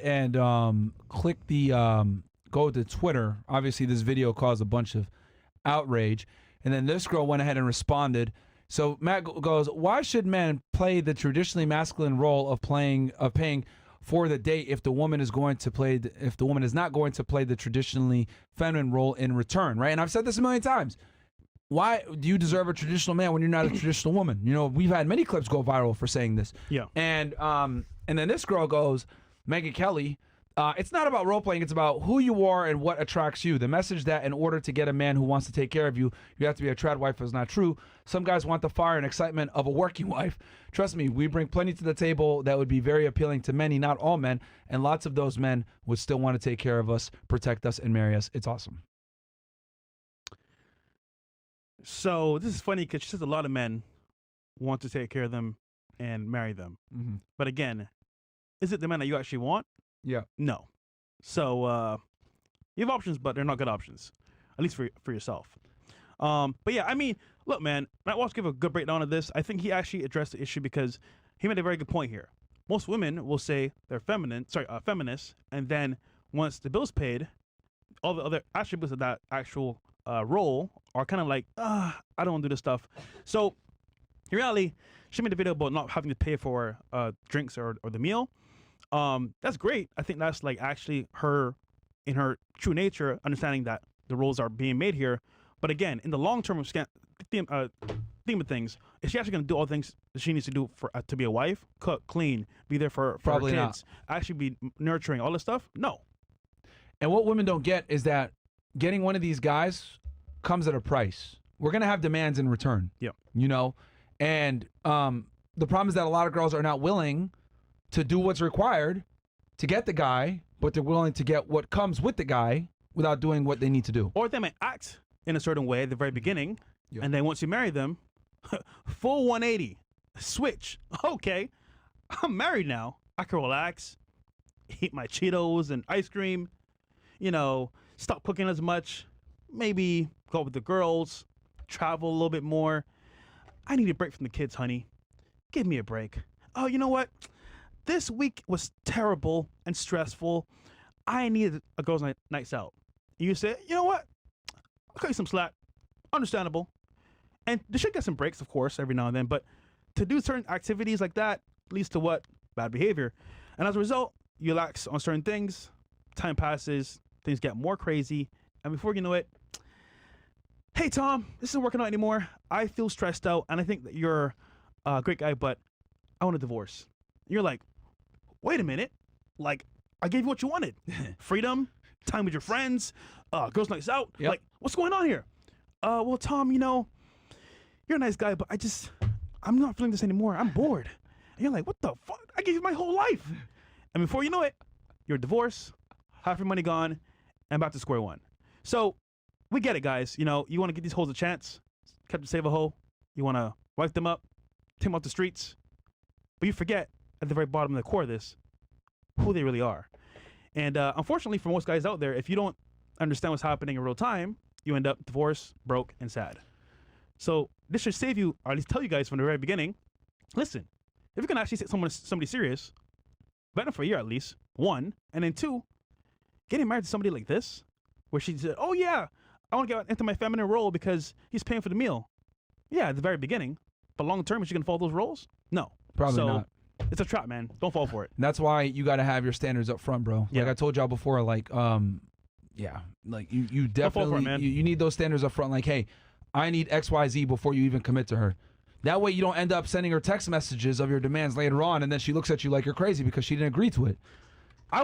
and click the go to Twitter. Obviously, this video caused a bunch of outrage, and then this girl went ahead and responded. So Matt goes, "Why should men play the traditionally masculine role of paying for the date if the woman is going to play if the woman is not going to play the traditionally feminine role in return?" Right? And I've said this a million times. Why do you deserve a traditional man when you're not a traditional woman? You know, we've had many clips go viral for saying this. Yeah. And then this girl goes, Megan Kelly, it's not about role playing, it's about who you are and what attracts you. The message that in order to get a man who wants to take care of you, you have to be a trad wife is not true. Some guys want the fire and excitement of a working wife. Trust me, we bring plenty to the table that would be very appealing to many, not all men, and lots of those men would still want to take care of us, protect us, and marry us. It's awesome. So this is funny because she says a lot of men want to take care of them and marry them. Mm-hmm. But again, is it the man that you actually want? Yeah. No. So you have options, but they're not good options, at least for yourself. But yeah, I mean, look, man, Matt Walsh gave a good breakdown of this. I think he actually addressed the issue because he made a very good point here. Most women will say they're feminists, and then once the bill's paid, all the other attributes of that actual role are kind of like, I don't want to do this stuff. So in reality, she made a video about not having to pay for drinks or the meal. That's great. I think that's like actually her, in her true nature, understanding that the roles are being made here. But again, in the long term theme of things, is she actually going to do all the things that she needs to do for to be a wife? Cook, clean, be there for Probably her kids, actually be nurturing, all this stuff? No. And what women don't get is that getting one of these guys comes at a price. We're going to have demands in return. Yeah. You know? And the problem is that a lot of girls are not willing to do what's required to get the guy, but they're willing to get what comes with the guy without doing what they need to do. Or they might act in a certain way at the very beginning, Yeah. and then once you marry them, full 180, switch. Okay, I'm married now. I can relax, eat my Cheetos and ice cream, you know, stop cooking as much, maybe go out with the girls, travel a little bit more. I need a break from the kids, honey. Give me a break. Oh, you know what? This week was terrible and stressful. I needed a girls' nights out. You say, you know what? I'll cut you some slack. Understandable. And they should get some breaks, of course, every now and then. But to do certain activities like that leads to what? Bad behavior. And as a result, you lax on certain things. Time passes. Things get more crazy. And before you know it, hey, Tom, this isn't working out anymore. I feel stressed out. And I think that you're a great guy, but I want a divorce. You're like, wait a minute. Like, I gave you what you wanted. Freedom, time with your friends, girls' nights out. Yep. Like, what's going on here? Well, Tom, you know, you're a nice guy, but I'm not feeling this anymore. I'm bored. And you're like, what the fuck? I gave you my whole life. And before you know it, you're divorced, half your money gone, and back to square one. So we get it, guys. You know, you want to give these hoes a chance. Captain Save a Hoe. You want to wipe them up, take them off the streets. But you forget, at the very bottom of the core of this, who they really are. And unfortunately, for most guys out there, if you don't understand what's happening in real time, you end up divorced, broke, and sad. So this should save you, or at least tell you guys from the very beginning, listen, if you're going to actually take somebody serious, bet them for a year at least, one. And then two, getting married to somebody like this, where she said, oh yeah, I want to get into my feminine role because he's paying for the meal. Yeah, at the very beginning. But long term, is she going to follow those roles? No. Probably not. It's a trap, man. Don't fall for it. That's why you got to have your standards up front, bro. Yeah. Like I told y'all before, like, yeah, like you definitely, you need those standards up front. Like, hey, I need XYZ before you even commit to her. That way you don't end up sending her text messages of your demands later on, and then she looks at you like you're crazy because she didn't agree to it.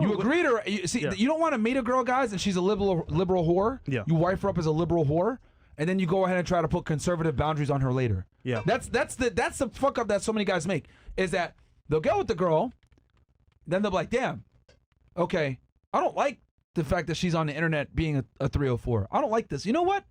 You agreed to her. You don't want to meet a girl, guys, and she's a liberal whore. Yeah. You wife her up as a liberal whore, and then you go ahead and try to put conservative boundaries on her later. Yeah. That's the fuck up that so many guys make, is that they'll get with the girl, then they'll be like, damn, okay, I don't like the fact that she's on the internet being a 304. I don't like this. You know what?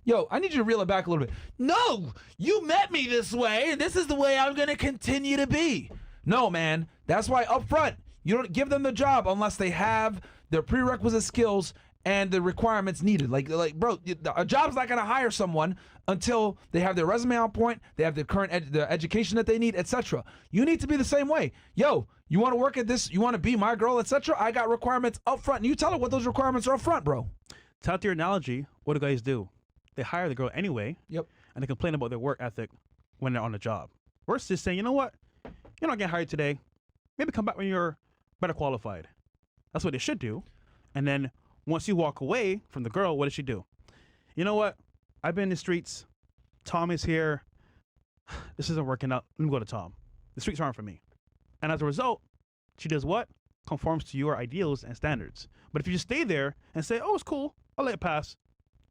Yo, I need you to reel it back a little bit. No, you met me this way, and this is the way I'm going to continue to be. No, man. That's why up front, you don't give them the job unless they have their prerequisite skills and the requirements needed. Like bro, a job's not gonna hire someone until they have their resume on point, they have the current the education that they need, etc. You need to be the same way. Yo, you want to work at this? You want to be my girl, etc. I got requirements up front, and you tell her what those requirements are up front, bro. To out your analogy, what do guys do? They hire the girl anyway. Yep. And they complain about their work ethic when they're on the job. Versus saying, you know what, you're not getting hired today. Maybe come back when you're better qualified. That's what they should do. And then once you walk away from the girl, what does she do? You know what? I've been in the streets. Tom is here. This isn't working out. Let me go to Tom. The streets aren't for me. And as a result, she does what? Conforms to your ideals and standards. But if you just stay there and say, oh, it's cool, I'll let it pass,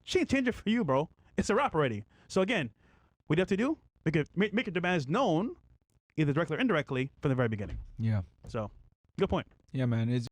she ain't changing for you, bro. It's a wrap already. So again, what do you have to do? Make your demands known, either directly or indirectly, from the very beginning. Yeah. So, good point. Yeah, man.